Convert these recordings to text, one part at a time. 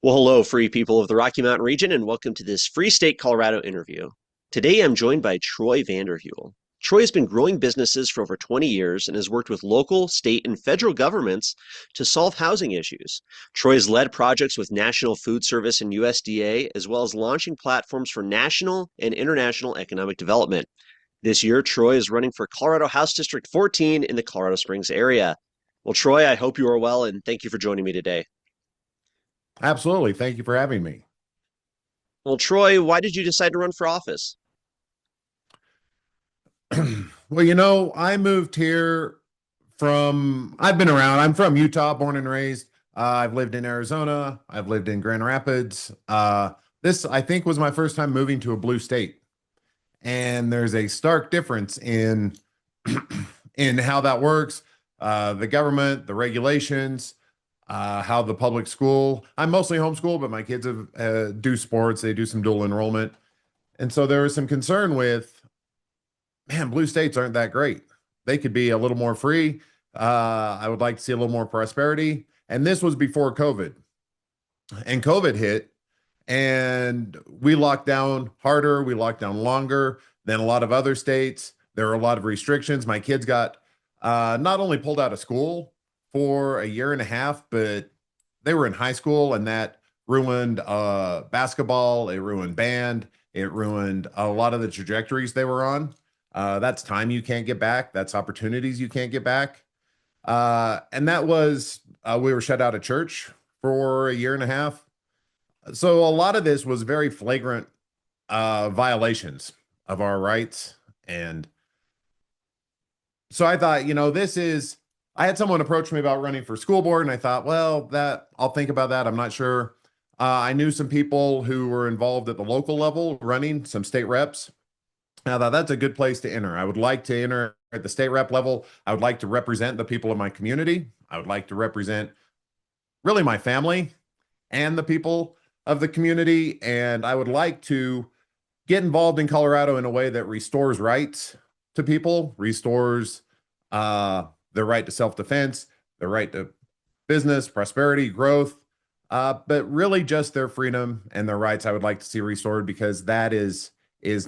Well, hello, free people of the Rocky Mountain region, and welcome to this Free State Colorado interview. Today, I'm joined by Troy Vanderhule. Troy has been growing businesses for over 20 years and has worked with local, state, and federal governments to solve housing issues. Troy has led projects with National Food Service and USDA, as well as launching platforms for national and international economic development. This year, Troy is running for Colorado House District 14 in the Colorado Springs area. Well, Troy, I hope you are well, and thank you for joining me today. Absolutely. Thank you for having me. Well, Troy, why did you decide to run for office? Well, I moved here I've been around. I'm from Utah, born and raised. I've lived in Arizona. I've lived in Grand Rapids. This, I think, was my first time moving to a blue state. And there's a stark difference in in how that works, the government, the regulations, how the public school. I'm mostly homeschool, but my kids do sports. They do some dual enrollment, and so there was some concern with, man, blue states aren't that great. They could be a little more free. I would like to see a little more prosperity. And this was before COVID, and COVID hit, and we locked down harder. We locked down longer than a lot of other states. There were a lot of restrictions. My kids got not only pulled out of school for a year and a half, but they were in high school, and that ruined basketball. It ruined band. It ruined a lot of the trajectories they were on. That's time you can't get back. That's opportunities you can't get back. And that was, we were shut out of church for a year and a half. So a lot of this was very flagrant violations of our rights. And so I thought, I had someone approach me about running for school board, and I thought, well, I'll think about that. I'm not sure. I knew some people who were involved at the local level running, some state reps. I thought that's a good place to enter. I would like to enter at the state rep level. I would like to represent the people of my community. I would like to represent really my family and the people of the community. And I would like to get involved in Colorado in a way that restores rights to people, restores their right to self-defense, their right to business, prosperity, growth, but really just their freedom and their rights I would like to see restored, because that is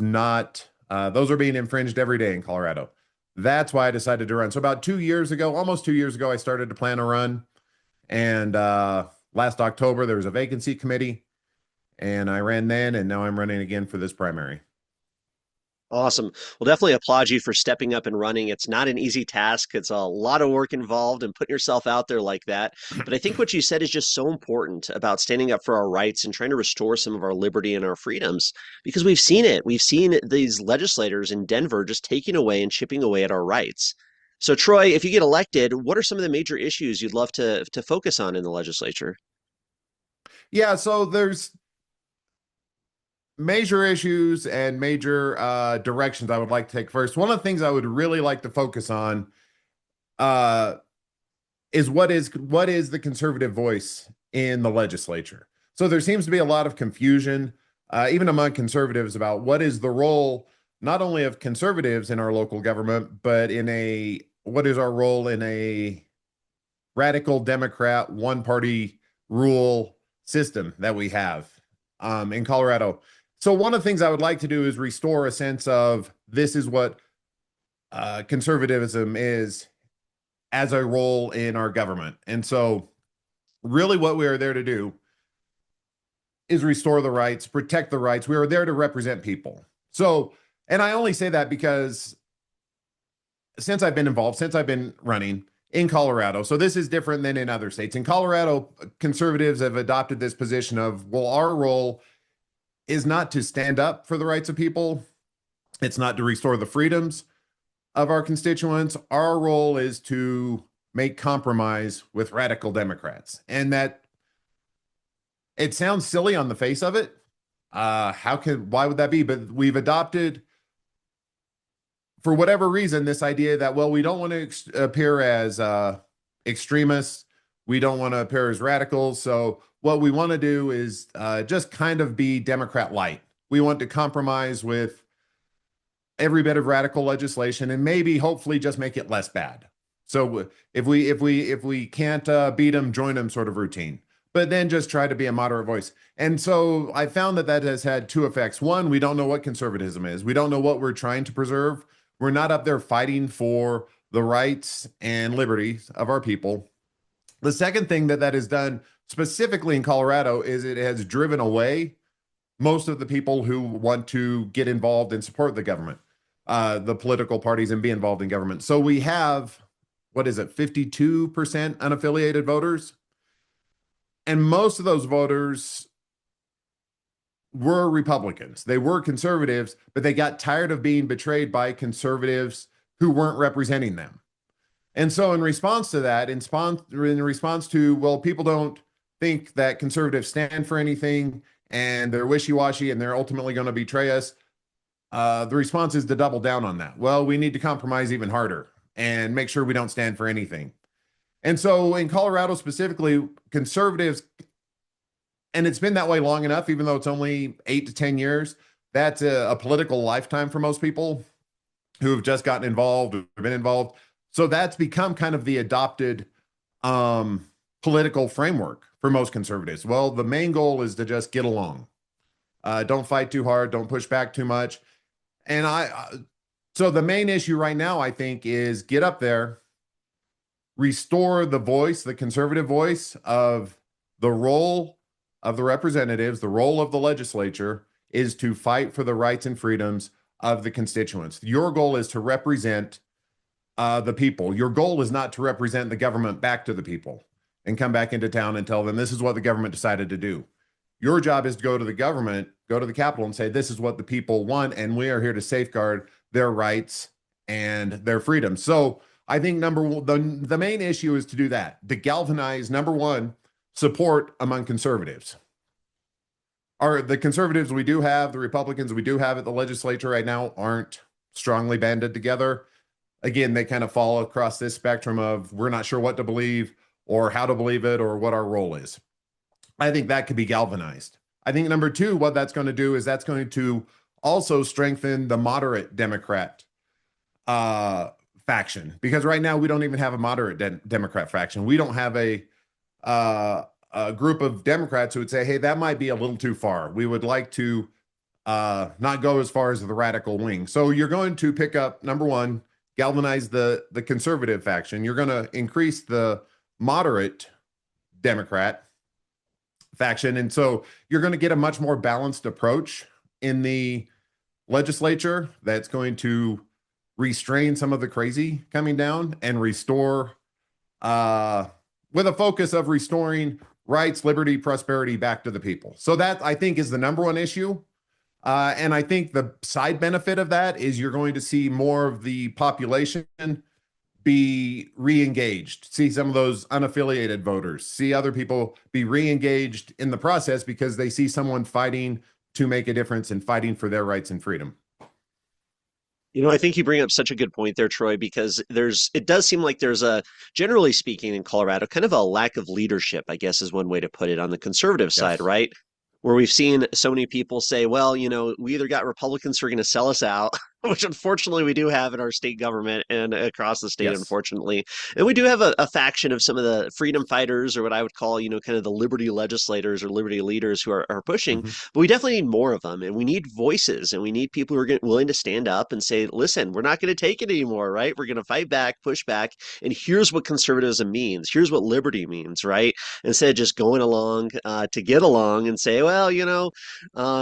not, those are being infringed every day in Colorado. That's why I decided to run. So about 2 years ago, almost 2 years ago, I started to plan a run. And last October, there was a vacancy committee, and I ran then, and now I'm running again for this primary. Awesome. Well, definitely applaud you for stepping up and running. It's not an easy task. It's a lot of work involved and putting yourself out there like that. But I think what you said is just so important about standing up for our rights and trying to restore some of our liberty and our freedoms, because we've seen it. We've seen these legislators in Denver just taking away and chipping away at our rights. So, Troy, if you get elected, what are some of the major issues you'd love to focus on in the legislature? Yeah, so there's major issues and major directions I would like to take first. One of the things I would really like to focus on uh, is what is the conservative voice in the legislature. So there seems to be a lot of confusion, even among conservatives, about what is the role not only of conservatives in our local government, but what is our role in a radical Democrat one-party rule system that we have in Colorado. So one of the things I would like to do is restore a sense of this is what conservatism is as a role in our government. And so really what we are there to do is restore the rights, protect the rights. We are there to represent people. So, and I only say that because since I've been involved, since I've been running in Colorado, so this is different than in other states. In Colorado, conservatives have adopted this position of, well, our role is not to stand up for the rights of people. It's not to restore the freedoms of our constituents. Our role is to make compromise with radical Democrats. And that it sounds silly on the face of it. Why would that be? But we've adopted, for whatever reason, this idea that, well, we don't want to appear as extremists. We don't want to appear as radicals. So what we want to do is just kind of be Democrat light. We want to compromise with every bit of radical legislation and maybe hopefully just make it less bad. So if we can't beat them, join them sort of routine. but then just try to be a moderate voice. And so I found that that has had two effects. One, we don't know what conservatism is. We don't know what we're trying to preserve. We're not up there fighting for the rights and liberties of our people. The second thing that that has done specifically in Colorado is it has driven away most of the people who want to get involved and support the government, the political parties, and be involved in government. So we have, what is it, 52% unaffiliated voters? And most of those voters were Republicans. They were conservatives, but they got tired of being betrayed by conservatives who weren't representing them. And so in response to that, in response to, well, people don't think that conservatives stand for anything and they're wishy-washy and they're ultimately going to betray us, the response is to double down on that. Well, we need to compromise even harder and make sure we don't stand for anything. And so in Colorado specifically, conservatives, and it's been that way long enough, even though it's only 8 to 10 years, that's a political lifetime for most people who have just gotten involved or been involved. So that's become kind of the adopted political framework for most conservatives. Well, the main goal is to just get along. Don't fight too hard. Don't push back too much. And so the main issue right now, I think, is get up there, restore the voice, the conservative voice of the role of the representatives, the role of the legislature is to fight for the rights and freedoms of the constituents. Your goal is to represent the people. Your goal is not to represent the government back to the people and come back into town and tell them this is what the government decided to do. Your job is to go to the government, go to the Capitol and say, this is what the people want, and we are here to safeguard their rights and their freedoms. So I think the main issue is to do that, to galvanize, number one, support among conservatives. The conservatives we do have, the Republicans we do have at the legislature right now aren't strongly banded together. Again, they kind of fall across this spectrum of we're not sure what to believe or how to believe it or what our role is. I think that could be galvanized. I think number two, what that's going to do is that's going to also strengthen the moderate Democrat faction, because right now we don't even have a moderate Democrat faction. We don't have a group of Democrats who would say, hey, that might be a little too far. We would like to not go as far as the radical wing. So you're going to pick up, number one, galvanize the conservative faction. You're going to increase the moderate Democrat faction. And so you're going to get a much more balanced approach in the legislature that's going to restrain some of the crazy coming down and restore, with a focus of restoring rights, liberty, prosperity back to the people. So that, I think, is the number one issue. And I think the side benefit of that is you're going to see more of the population be re-engaged, see some of those unaffiliated voters, see other people be re-engaged in the process because they see someone fighting to make a difference and fighting for their rights and freedom. I think you bring up such a good point there, Troy, because it does seem like there's generally speaking in Colorado, kind of a lack of leadership, I guess is one way to put it on the conservative side, Yes. right? Where we've seen so many people say, well, we either got Republicans who are going to sell us out, which unfortunately we do have in our state government and across the state, Yes. unfortunately. And we do have a faction of some of the freedom fighters, or what I would call, kind of the liberty legislators or liberty leaders who are pushing. Mhm. But we definitely need more of them. And we need voices, and we need people who are willing to stand up and say, listen, we're not going to take it anymore, right? We're going to fight back, push back. And here's what conservatism means. Here's what liberty means, right? Instead of just going along to get along and say, well,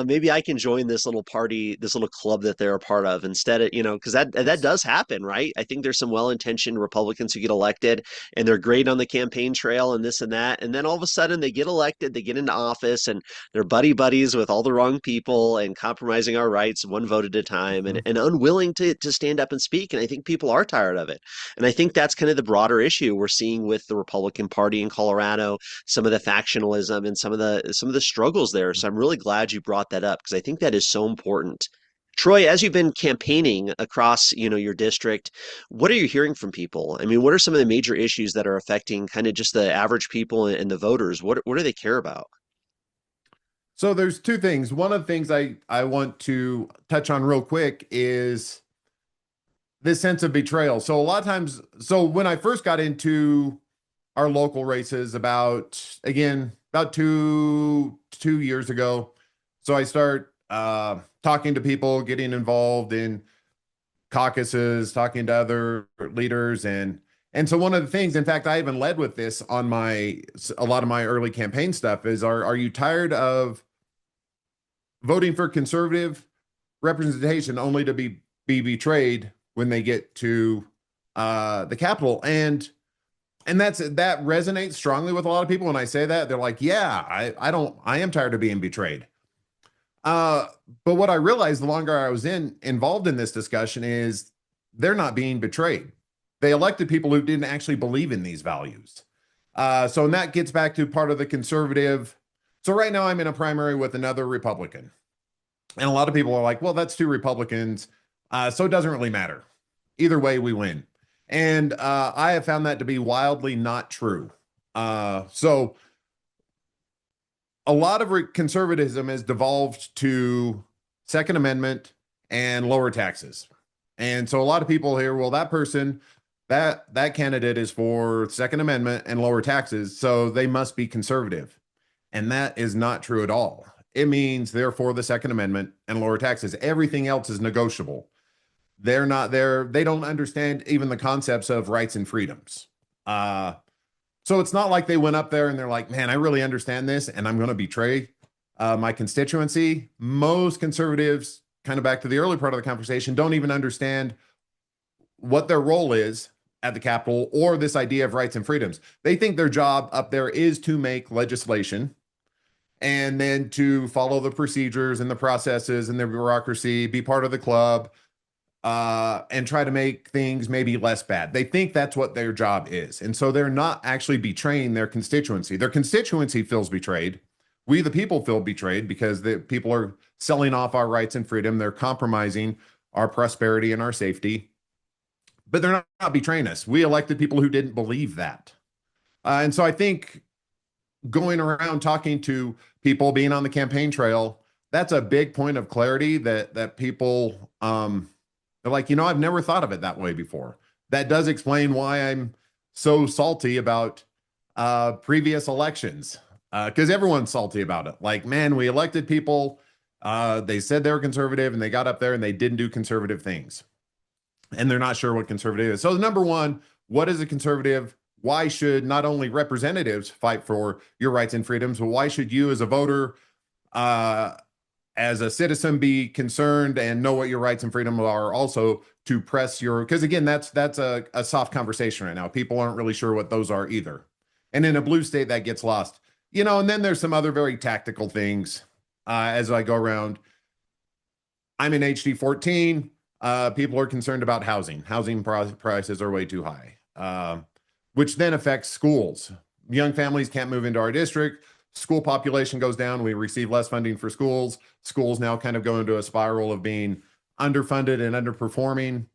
maybe I can join this little party, this little club that they're a part of instead of, because that Yes. does happen, right? I think there's some well-intentioned Republicans who get elected and they're great on the campaign trail and this and that. And then all of a sudden they get elected, they get into office and they're buddies with all the wrong people and compromising our rights one vote at a time and, Mhm. and unwilling to stand up and speak. And I think people are tired of it. And I think that's kind of the broader issue we're seeing with the Republican Party in Colorado, some of the factionalism and some of the struggles there. So I'm really glad you brought that up because I think that is so important. Troy, as you've been campaigning across, your district, what are you hearing from people? I mean, what are some of the major issues that are affecting kind of just the average people and the voters? What do they care about? So there's two things. One of the things I want to touch on real quick is this sense of betrayal. So a lot of times, so when I first got into our local races about 2 years ago. So I start talking to people, getting involved in caucuses, talking to other leaders, and so one of the things, in fact, I even led with this on a lot of my early campaign stuff is, are you tired of voting for conservative representation only to be betrayed when they get to the Capitol? And that resonates strongly with a lot of people. When I say that, they're like, yeah, I am tired of being betrayed. Uh, but what I realized the longer I was involved in this discussion is they're not being betrayed. They elected people who didn't actually believe in these values. And that gets back to part of the conservative. So right now I'm in a primary with another Republican. And a lot of people are like, well, that's two Republicans. So it doesn't really matter. Either way, we win. And I have found that to be wildly not true. So a lot of conservatism has devolved to Second Amendment and lower taxes. And so a lot of people hear, well, that person, that candidate is for Second Amendment and lower taxes, so they must be conservative. And that is not true at all. It means they're for the Second Amendment and lower taxes. Everything else is negotiable. They're not there. They don't understand even the concepts of rights and freedoms. So it's not like they went up there and they're like, man, I really understand this and I'm going to betray my constituency. Most conservatives, kind of back to the early part of the conversation, don't even understand what their role is at the Capitol or this idea of rights and freedoms. They think their job up there is to make legislation and then to follow the procedures and the processes and the bureaucracy, be part of the club, and try to make things maybe less bad. They think that's what their job is. And so they're not actually betraying their constituency. Their constituency feels betrayed. We, the people, feel betrayed because the people are selling off our rights and freedom. They're compromising our prosperity and our safety. But they're not betraying us. We elected people who didn't believe that. And so I think going around talking to people, being on the campaign trail, that's a big point of clarity that people they're like, I've never thought of it that way before. That does explain why I'm so salty about previous elections, because everyone's salty about it. Like, man, we elected people. They said they were conservative and they got up there and they didn't do conservative things. And they're not sure what conservative is. So number one, what is a conservative? Why should not only representatives fight for your rights and freedoms, but why should you as a voter, as a citizen, be concerned and know what your rights and freedom are, also to press because again, that's a soft conversation right now. People aren't really sure what those are either. And in a blue state that gets lost, and then there's some other very tactical things as I go around. I'm in HD 14. People are concerned about housing. Housing prices are way too high, which then affects schools. Young families can't move into our district. School population goes down. We receive less funding for schools. Schools now kind of go into a spiral of being underfunded and underperforming.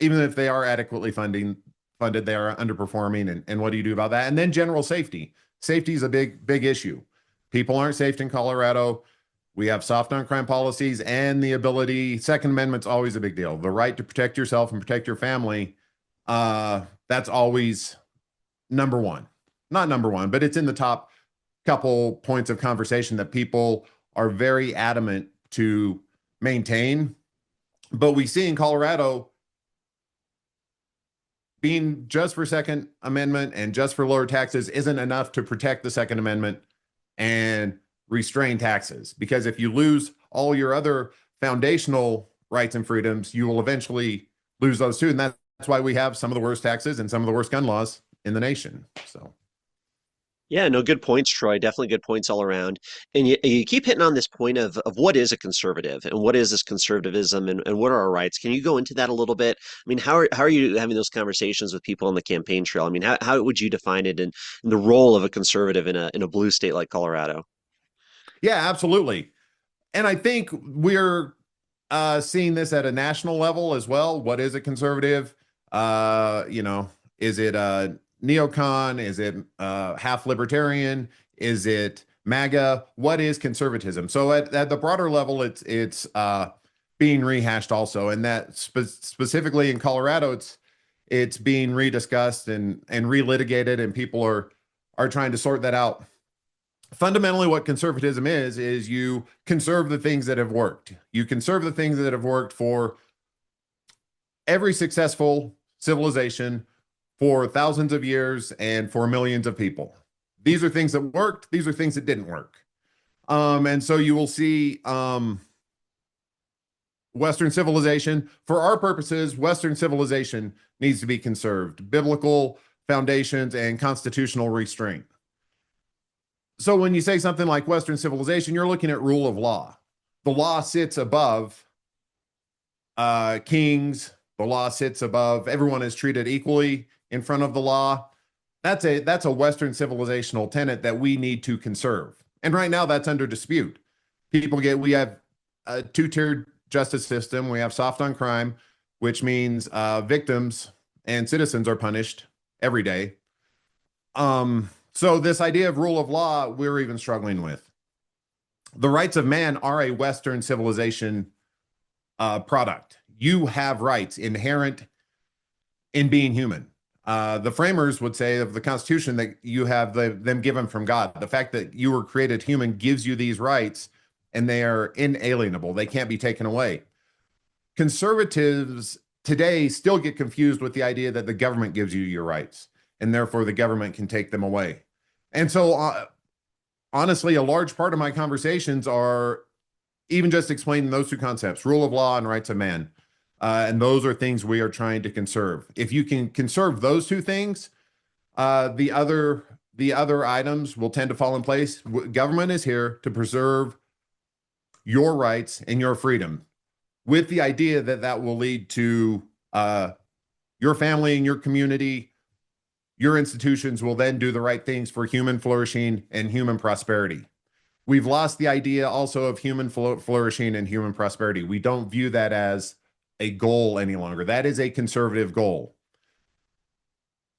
Even if they are adequately funded, they are underperforming. And what do you do about that? And then general safety. Safety is a big issue. People aren't safe in Colorado. We have soft on crime policies and the ability. Second Amendment's always a big deal. The right to protect yourself and protect your family. That's always number one. Not number one, but it's in the top couple points of conversation that people are very adamant to maintain. But we see in Colorado, being just for Second Amendment and just for lower taxes isn't enough to protect the Second Amendment and restrain taxes. Because if you lose all your other foundational rights and freedoms, you will eventually lose those too. And that's why we have some of the worst taxes and some of the worst gun laws in the nation. So. Yeah, no, good points, Troy. Definitely good points all around. And you keep hitting on this point of what is a conservative and what is this conservatism and what are our rights? Can you go into that a little bit? I mean, how are you having those conversations with people on the campaign trail? I mean, how would you define it in the role of a conservative in a blue state like Colorado? Yeah, absolutely. And I think we're seeing this at a national level as well. What is a conservative? Is it a neocon? Is it half libertarian? Is it MAGA? What is conservatism? So at the broader level, it's being rehashed also, and that specifically in Colorado, it's being rediscussed and relitigated, and people are trying to sort that out. Fundamentally, what conservatism is you conserve the things that have worked. You conserve the things that have worked for every successful civilization for thousands of years and for millions of people. These are things that worked. These are things that didn't work. And so you will see Western civilization, for our purposes, Western civilization needs to be conserved, biblical foundations and constitutional restraint. So when you say something like Western civilization, you're looking at rule of law. The law sits above kings. The law sits above, everyone is treated equally in front of the law. That's a Western civilizational tenet that we need to conserve. And right now that's under dispute. We have a two-tiered justice system. We have soft on crime, which means victims and citizens are punished every day. So this idea of rule of law, we're even struggling with. The rights of man are a Western civilization product. You have rights inherent in being human. The framers would say of the Constitution that you have them given from God. The fact that you were created human gives you these rights, and they are inalienable. They can't be taken away. Conservatives today still get confused with the idea that the government gives you your rights, and therefore the government can take them away. And so, honestly, a large part of my conversations are even just explaining those two concepts, rule of law and rights of man. And those are things we are trying to conserve. If you can conserve those two things, the other items will tend to fall in place. Government is here to preserve your rights and your freedom, with the idea that that will lead to your family and your community. Your institutions will then do the right things for human flourishing and human prosperity. We've lost the idea also of human flourishing and human prosperity. We don't view that as a goal any longer. That is a conservative goal.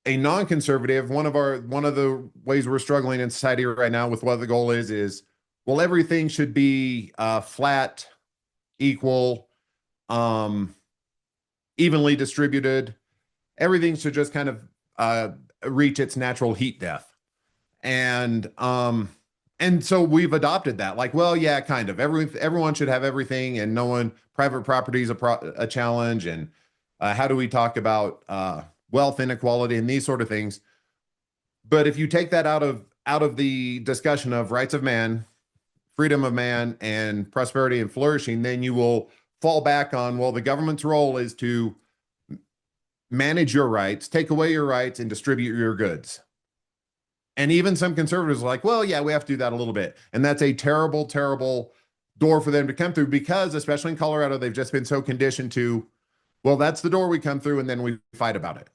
A non-conservative, one of the ways we're struggling in society right now with what the goal is, well, everything should be flat, equal, evenly distributed. Everything should just kind of reach its natural heat death. And so we've adopted that, like, well, yeah, kind of everyone should have everything, and private property is a challenge. And how do we talk about wealth inequality and these sort of things? But if you take that out of the discussion of rights of man, freedom of man, and prosperity and flourishing, then you will fall back on, well, the government's role is to manage your rights, take away your rights, and distribute your goods. And even some conservatives are like, well, yeah, we have to do that a little bit. And that's a terrible, terrible door for them to come through, because especially in Colorado, they've just been so conditioned to, well, that's the door we come through, and then we fight about it.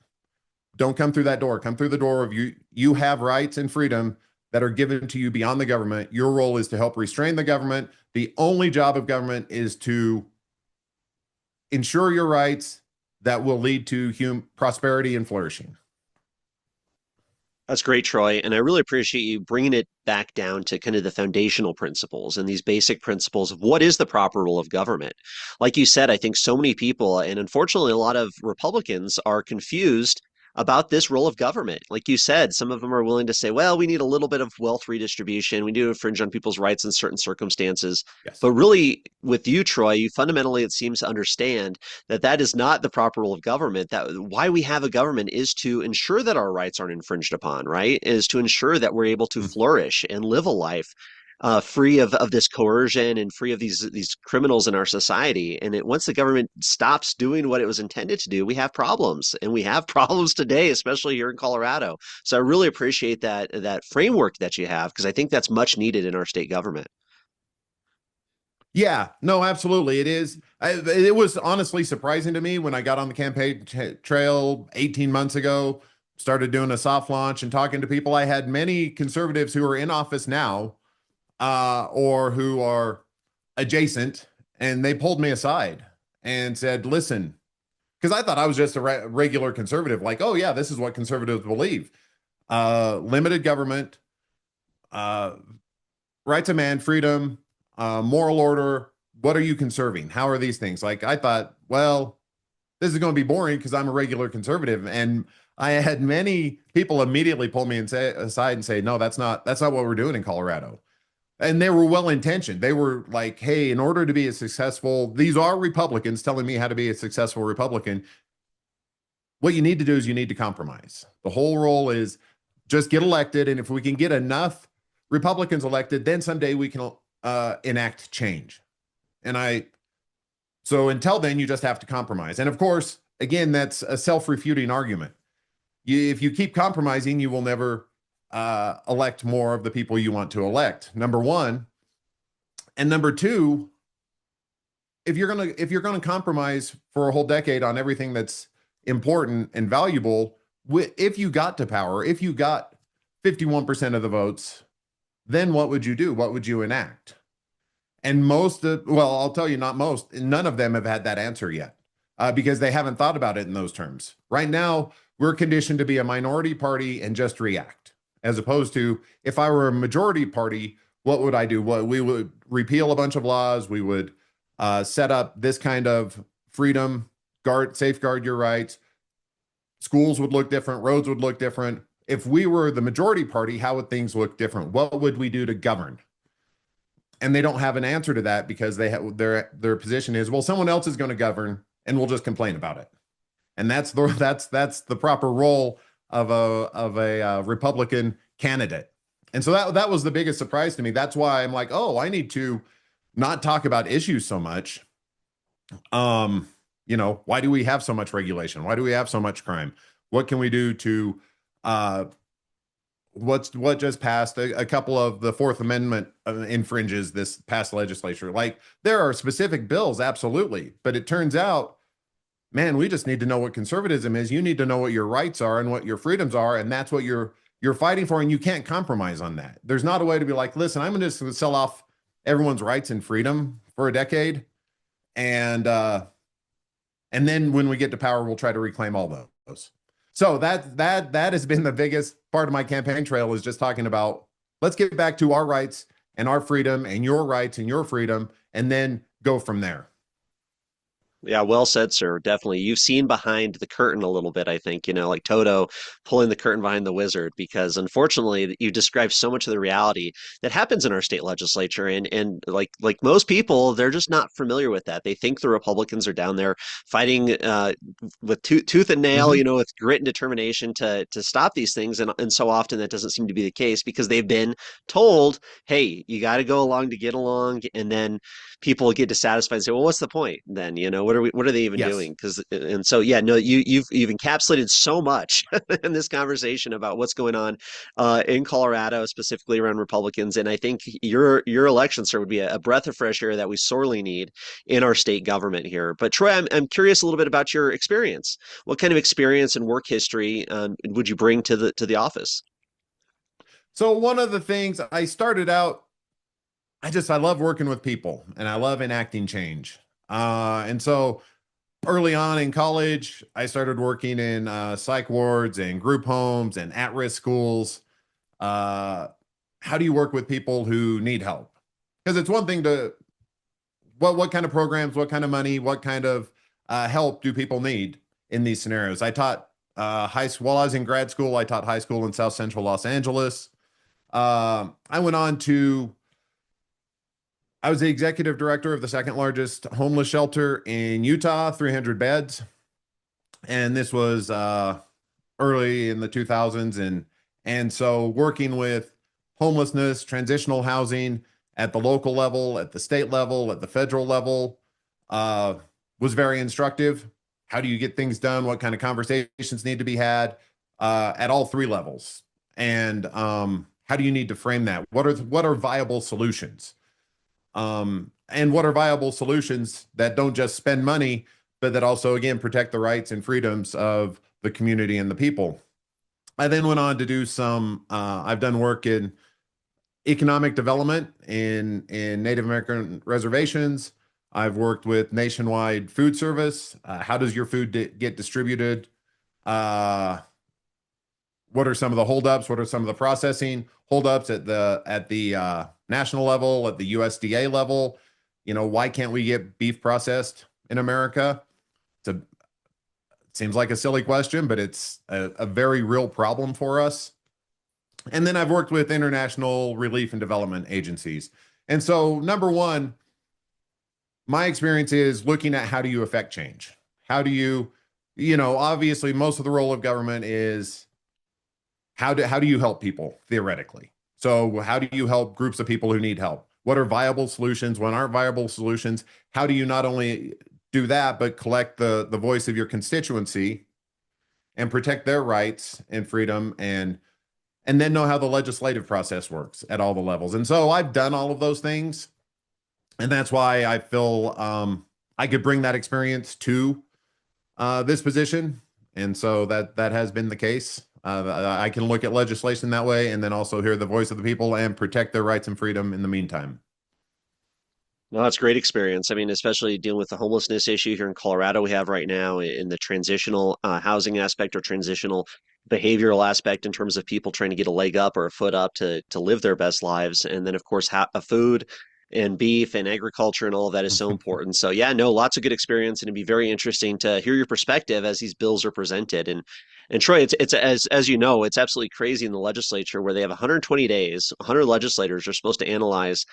Don't come through that door. Come through the door of you have rights and freedom that are given to you beyond the government. Your role is to help restrain the government. The only job of government is to ensure your rights that will lead to prosperity and flourishing. That's great, Troy. And I really appreciate you bringing it back down to kind of the foundational principles and these basic principles of what is the proper role of government. Like you said, I think so many people, and unfortunately, a lot of Republicans are confused about this role of government. Like you said, some of them are willing to say, well, we need a little bit of wealth redistribution. We do infringe on people's rights in certain circumstances. Yes. But really, with you, Troy, you fundamentally, it seems to understand that that is not the proper role of government. That why we have a government is to ensure that our rights aren't infringed upon, right? Is to ensure that we're able to flourish and live a life free of this coercion and free of these criminals in our society. And once the government stops doing what it was intended to do, we have problems, and we have problems today, especially here in Colorado. So I really appreciate that framework that you have, because I think that's much needed in our state government. Yeah, no, absolutely. It is. It was honestly surprising to me when I got on the campaign trail 18 months ago, started doing a soft launch and talking to people. I had many conservatives who are in office now, or who are adjacent, and they pulled me aside and said, listen, because I thought I was just a regular conservative, like, oh yeah, this is what conservatives believe. Limited government, rights of man, freedom, moral order. What are you conserving? How are these things? Like, I thought, well, this is going to be boring because I'm a regular conservative. And I had many people immediately pull me and say aside and say, no, that's not what we're doing in Colorado. And they were well intentioned. They were like, hey, in order to be a successful, these are Republicans telling me how to be a successful Republican. What you need to do is you need to compromise. The whole role is just get elected. And if we can get enough Republicans elected, then someday we can enact change. So until then, you just have to compromise. And of course, again, that's a self-refuting argument. If you keep compromising, you will never elect more of the people you want to elect. Number one. And number two, if you're gonna compromise for a whole decade on everything that's important and valuable, if you got to power, if you got 51% of the votes, then what would you do? What would you enact? And I'll tell you, not most, none of them have had that answer yet because they haven't thought about it in those terms. Right now, we're conditioned to be a minority party and just react, as opposed to if I were a majority party, what would I do? We would repeal a bunch of laws. We would set up this kind of freedom, safeguard your rights. Schools would look different. Roads would look different. If we were the majority party, how would things look different? What would we do to govern? And they don't have an answer to that because their position is, well, someone else is going to govern and we'll just complain about it. And that's the proper role of a Republican candidate. And so that was the biggest surprise to me. That's why I'm like, oh, I need to not talk about issues so much. Why do we have so much regulation? Why do we have so much crime? What can we do to what just passed? A couple of the Fourth Amendment infringes this past legislature. Like there are specific bills, absolutely, but it turns out, man, we just need to know what conservatism is. You need to know what your rights are and what your freedoms are, and that's what you're fighting for, and you can't compromise on that. There's not a way to be like, listen, I'm just going to sell off everyone's rights and freedom for a decade, and then when we get to power, we'll try to reclaim all those. So that has been the biggest part of my campaign trail, is just talking about let's get back to our rights and our freedom and your rights and your freedom, and then go from there. Yeah, well said, sir. Definitely. You've seen behind the curtain a little bit, I think, like Toto pulling the curtain behind the wizard, because unfortunately you described so much of the reality that happens in our state legislature. And like most people, they're just not familiar with that. They think the Republicans are down there fighting with tooth and nail, Mhm. with grit and determination to stop these things. And so often that doesn't seem to be the case because they've been told, hey, you got to go along to get along. And then people get dissatisfied and say, well, what's the point then? What are they even Yes. doing? And so yeah, no, you've encapsulated so much in this conversation about what's going on in Colorado, specifically around Republicans. And I think your election, sir, would be a breath of fresh air that we sorely need in our state government here. But Troy, I'm curious a little bit about your experience. What kind of experience and work history would you bring to the office? So one of the things I started out, I love working with people and I love enacting change. And so early on in college, I started working in psych wards and group homes and at-risk schools. Uh, how do you work with people who need help? Because it's one thing to what kind of programs, what kind of money, what kind of help do people need in these scenarios? I taught high school while I was in grad school. I taught high school in South Central Los Angeles. I went on to I was the executive director of the second largest homeless shelter in Utah, 300 beds. And this was early in the 2000s. And so working with homelessness, transitional housing at the local level, at the state level, at the federal level was very instructive. How do you get things done? What kind of conversations need to be had at all three levels? And how do you need to frame that? What are viable solutions? And what are viable solutions that don't just spend money, but that also, again, protect the rights and freedoms of the community and the people. I then went on to do I've done work in economic development in Native American reservations. I've worked with nationwide food service. How does your food get distributed? What are some of the holdups? What are some of the processing holdups at the national level, at the USDA level? Why can't we get beef processed in America? It's Seems like a silly question, but it's a very real problem for us. And then I've worked with international relief and development agencies. And so, number one, my experience is looking at how do you affect change? How do you, obviously most of the role of government is how do you help people theoretically? So how do you help groups of people who need help? What are viable solutions? What aren't viable solutions? How do you not only do that, but collect the voice of your constituency and protect their rights and freedom and then know how the legislative process works at all the levels. And so I've done all of those things. And that's why I feel I could bring that experience to this position. And so that has been the case. I can look at legislation that way and then also hear the voice of the people and protect their rights and freedom in the meantime. No, that's great experience. I mean, especially dealing with the homelessness issue here in Colorado we have right now in the transitional housing aspect or transitional behavioral aspect in terms of people trying to get a leg up or a foot up to live their best lives. And then, of course, food and beef and agriculture and all of that is so important. So yeah, no, lots of good experience, and it'd be very interesting to hear your perspective as these bills are presented. And Troy, it's as you know, it's absolutely crazy in the legislature where they have 120 days. 100 legislators are supposed to analyze,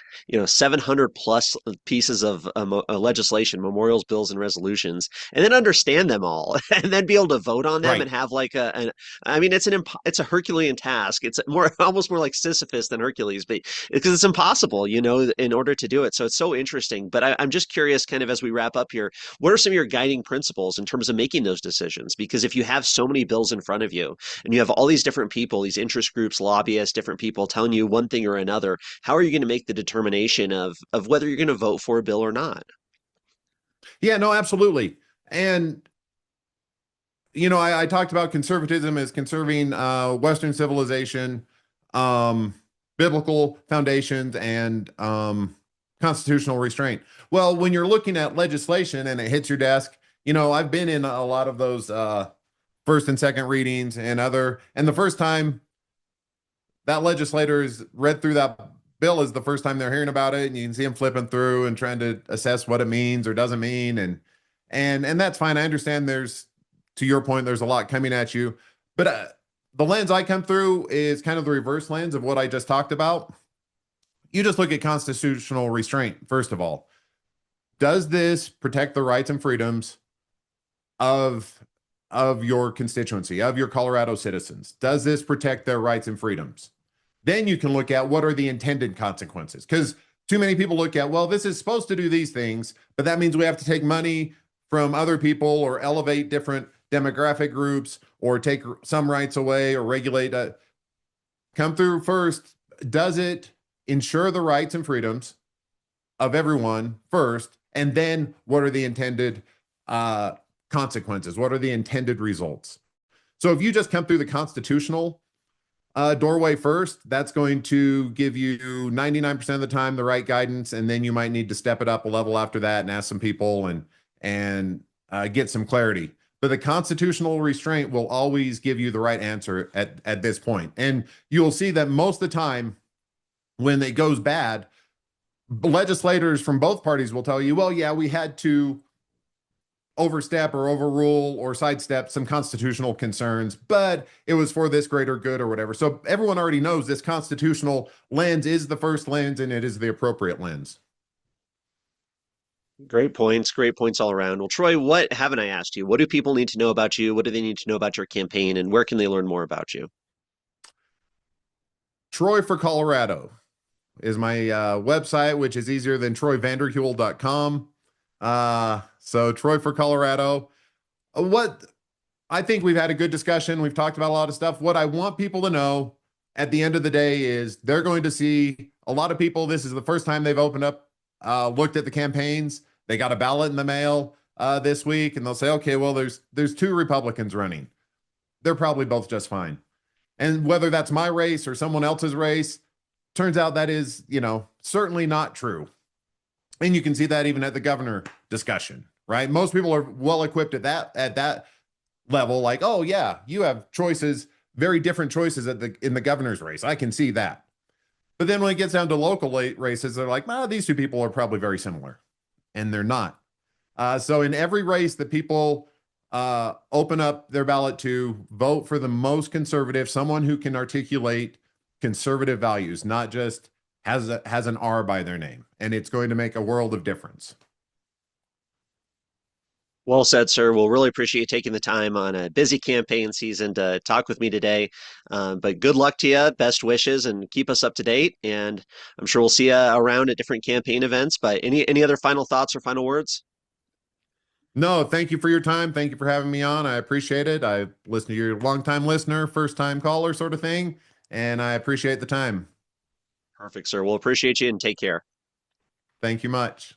700 plus pieces of legislation, memorials, bills, and resolutions, and then understand them all, and then be able to vote on them Right. and have like I mean, it's a Herculean task. It's more almost more like Sisyphus than Hercules, but because it's impossible, in order to do it. So it's so interesting. But I'm just curious, kind of as we wrap up here, what are some of your guiding principles in terms of making those decisions? Because if you have so many bills in front of you and you have all these different people, these interest groups, lobbyists, different people telling you one thing or another, how are you going to make the determination of whether you're going to vote for a bill or not? Yeah, no, absolutely. And I talked about conservatism as conserving Western civilization, um, biblical foundations, and constitutional restraint. Well, when you're looking at legislation and it hits your desk, I've been in a lot of those first and second readings and the first time that legislators read through that bill is the first time they're hearing about it, and you can see them flipping through and trying to assess what it means or doesn't mean, and that's fine. I understand to your point, there's a lot coming at you, but the lens I come through is kind of the reverse lens of what I just talked about. You just look at constitutional restraint first of all. Does this protect the rights and freedoms of your constituency, of your Colorado citizens? Does this protect their rights and freedoms? Then you can look at what are the intended consequences. Because too many people look at, well, this is supposed to do these things, but that means we have to take money from other people or elevate different demographic groups or take some rights away or regulate. Come through first. Does it ensure the rights and freedoms of everyone first? And then what are the intended consequences? What are the intended results? So if you just come through the constitutional doorway first, that's going to give you 99% of the time the right guidance, and then you might need to step it up a level after that and ask some people and get some clarity. But the constitutional restraint will always give you the right answer at this point. And you'll see that most of the time when it goes bad, legislators from both parties will tell you, well, yeah, we had to overstep or overrule or sidestep some constitutional concerns, but it was for this greater good or whatever. So everyone already knows this constitutional lens is the first lens and it is the appropriate lens. Great points all around. Well, Troy, what haven't I asked you? What do people need to know about you? What do they need to know about your campaign, and where can they learn more about you? Troy for Colorado is my website, which is easier than troyvanderhule.com. So Troy for Colorado. What I think we've had a good discussion. We've talked about a lot of stuff. What I want people to know at the end of the day is they're going to see a lot of people. This is the first time they've opened up, looked at the campaigns. They got a ballot in the mail this week, and they'll say, okay, well, there's two Republicans running. They're probably both just fine. And whether that's my race or someone else's race, turns out that is, certainly not true. And you can see that even at the governor discussion, right? Most people are well equipped at that level, like, oh yeah, you have choices, very different choices in the governor's race. I can see that. But then when it gets down to local races, they're like, these two people are probably very similar, and they're not. So in every race that people open up their ballot to vote for the most conservative, someone who can articulate conservative values, not just has an R by their name, and it's going to make a world of difference. Well said, sir. We'll really appreciate you taking the time on a busy campaign season to talk with me today. But good luck to you, best wishes, and keep us up to date. And I'm sure we'll see you around at different campaign events. But any other final thoughts or final words? No, thank you for your time. Thank you for having me on. I appreciate it. I listen to your longtime listener, first time caller sort of thing, and I appreciate the time. Perfect, sir. We'll appreciate you and take care. Thank you much.